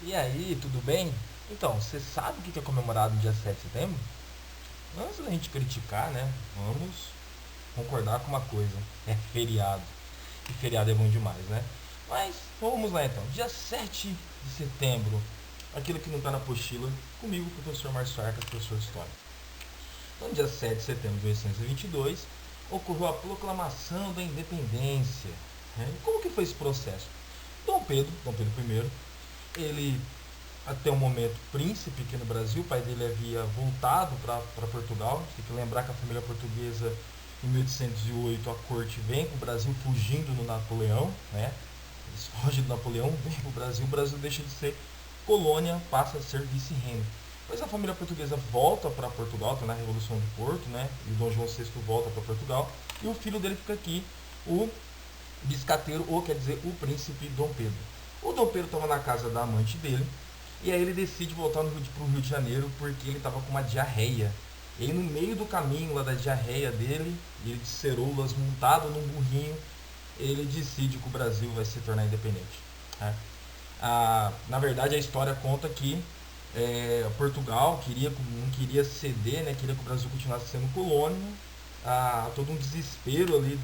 E aí, tudo bem? Então, você sabe o que é comemorado no dia 7 de setembro? Antes da gente criticar, né? Vamos concordar com uma coisa: é feriado. E feriado é bom demais, né? Mas vamos lá então. Dia 7 de setembro, aquilo que não está na apostila, comigo, professor Márcio Arca, professor de História. Então, dia 7 de setembro de 1822, ocorreu a proclamação da independência. Né? E como que foi esse processo? Dom Pedro I, ele até o momento príncipe aqui no Brasil. O pai dele havia voltado para Portugal. Tem que lembrar que a família portuguesa, em 1808, a corte vem para o Brasil fugindo do Napoleão, né? Eles fogem do Napoleão, vem para o Brasil. O Brasil deixa de ser colônia, passa a ser vice-reino. Depois a família portuguesa volta para Portugal, está na Revolução do Porto, né? E o Dom João VI volta para Portugal. E o filho dele fica aqui, o biscateiro, ou quer dizer, o príncipe Dom Pedro. O Dom Pedro estava na casa da amante dele, e aí ele decide voltar para o Rio de Janeiro porque ele estava com uma diarreia. E aí no meio do caminho lá da diarreia dele, ele de ceroulas montado num burrinho, ele decide que o Brasil vai se tornar independente. Né? Na verdade a história conta que Portugal não queria ceder, né, queria que o Brasil continuasse sendo colônia. Todo um desespero ali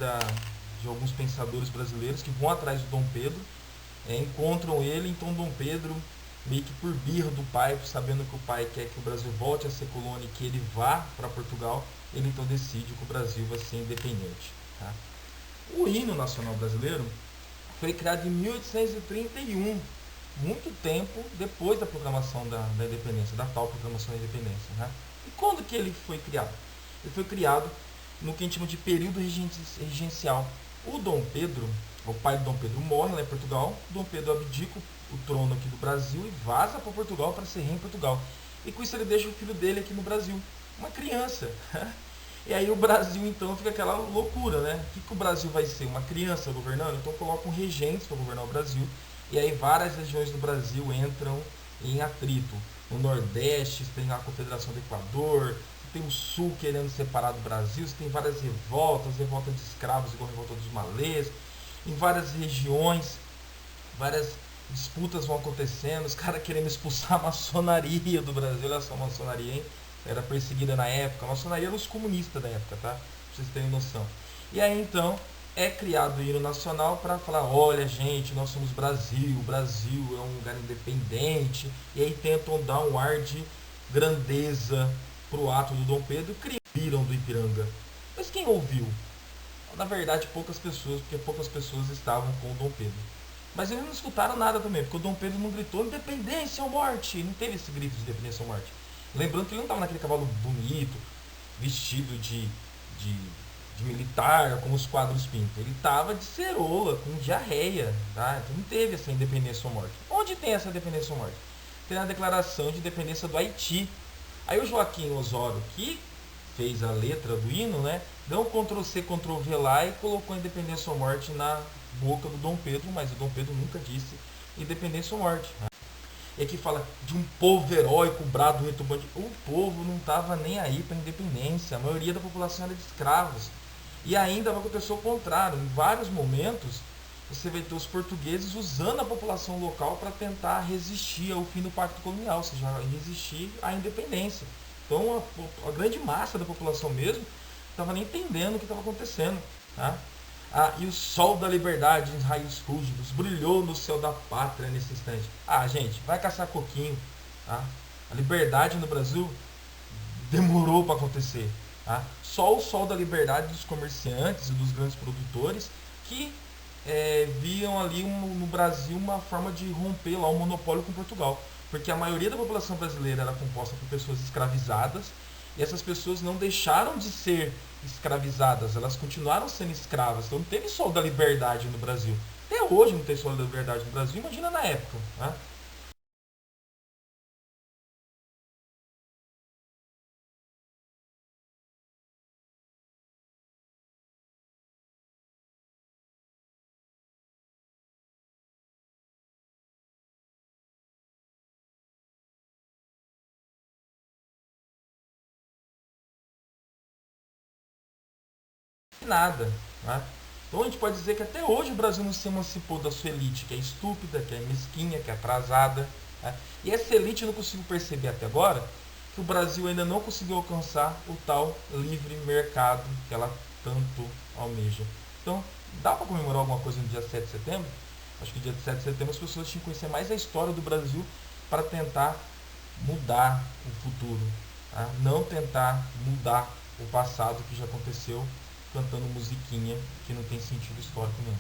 de alguns pensadores brasileiros que vão atrás do Dom Pedro, encontram ele. Então Dom Pedro, meio que por birra do pai, sabendo que o pai quer que o Brasil volte a ser colônia e que ele vá para Portugal, ele então decide que o Brasil vai ser independente. Tá? O hino nacional brasileiro foi criado em 1831, muito tempo depois da proclamação da independência, da tal proclamação da independência. Né? E quando que ele foi criado? Ele foi criado no que a gente chama de período regencial. O Dom Pedro, o pai do Dom Pedro, morre lá em Portugal. O Dom Pedro abdica o trono aqui do Brasil e vaza para Portugal para ser rei em Portugal. E com isso ele deixa o filho dele aqui no Brasil, uma criança. E aí o Brasil então fica aquela loucura, né? O que o Brasil vai ser? Uma criança governando? Então colocam regentes para governar o Brasil. E aí várias regiões do Brasil entram em atrito. No Nordeste tem a Confederação do Equador, tem o Sul querendo separar do Brasil, tem várias revoltas de escravos igual a revolta dos malês. Em várias regiões, várias disputas vão acontecendo, os caras querendo expulsar a maçonaria do Brasil. Olha só, a maçonaria, hein? Era perseguida na época. A maçonaria era os comunistas da época, tá? Pra vocês terem noção. E aí então é criado o hino nacional para falar: olha, gente, nós somos Brasil, o Brasil é um lugar independente. E aí tentam dar um ar de grandeza pro ato do Dom Pedro e criam do Ipiranga. Mas quem ouviu? Na verdade, poucas pessoas, porque poucas pessoas estavam com o Dom Pedro. Mas eles não escutaram nada também, porque o Dom Pedro não gritou independência ou morte. Não teve esse grito de independência ou morte. Lembrando que ele não estava naquele cavalo bonito, vestido de, de militar, como os quadros pintam. Ele estava de ceroula, com diarreia. Tá? Então não teve essa independência ou morte. Onde tem essa independência ou morte? Tem na declaração de independência do Haiti. Aí o Joaquim Osório, que fez a letra do hino, né, deu um Ctrl+C, Ctrl+V lá e colocou independência ou morte na boca do Dom Pedro, mas o Dom Pedro nunca disse independência ou morte. Né? E aqui fala de um povo heróico, brado, retumbante. O povo não estava nem aí para a independência, a maioria da população era de escravos. E ainda vai acontecer o contrário, em vários momentos você vai ter os portugueses usando a população local para tentar resistir ao fim do pacto colonial, ou seja, resistir à independência. Então a grande massa da população mesmo estava nem entendendo o que estava acontecendo. Tá? E o sol da liberdade em raios fúlgidos brilhou no céu da pátria nesse instante. Gente, vai caçar coquinho. Tá? A liberdade no Brasil demorou para acontecer. Tá? Só o sol da liberdade dos comerciantes e dos grandes produtores que viam ali no Brasil uma forma de romper lá o monopólio com Portugal. Porque a maioria da população brasileira era composta por pessoas escravizadas e essas pessoas não deixaram de ser escravizadas, elas continuaram sendo escravas. Então não teve sol da liberdade no Brasil. Até hoje não tem sol da liberdade no Brasil, imagina na época. Né? Nada. Né? Então a gente pode dizer que até hoje o Brasil não se emancipou da sua elite, que é estúpida, que é mesquinha, que é atrasada. Tá? E essa elite não consigo perceber até agora que o Brasil ainda não conseguiu alcançar o tal livre mercado que ela tanto almeja. Então, dá para comemorar alguma coisa no dia 7 de setembro? Acho que no dia 7 de setembro as pessoas tinham que conhecer mais a história do Brasil para tentar mudar o futuro. Tá? Não tentar mudar o passado que já aconteceu cantando musiquinha que não tem sentido histórico nenhum.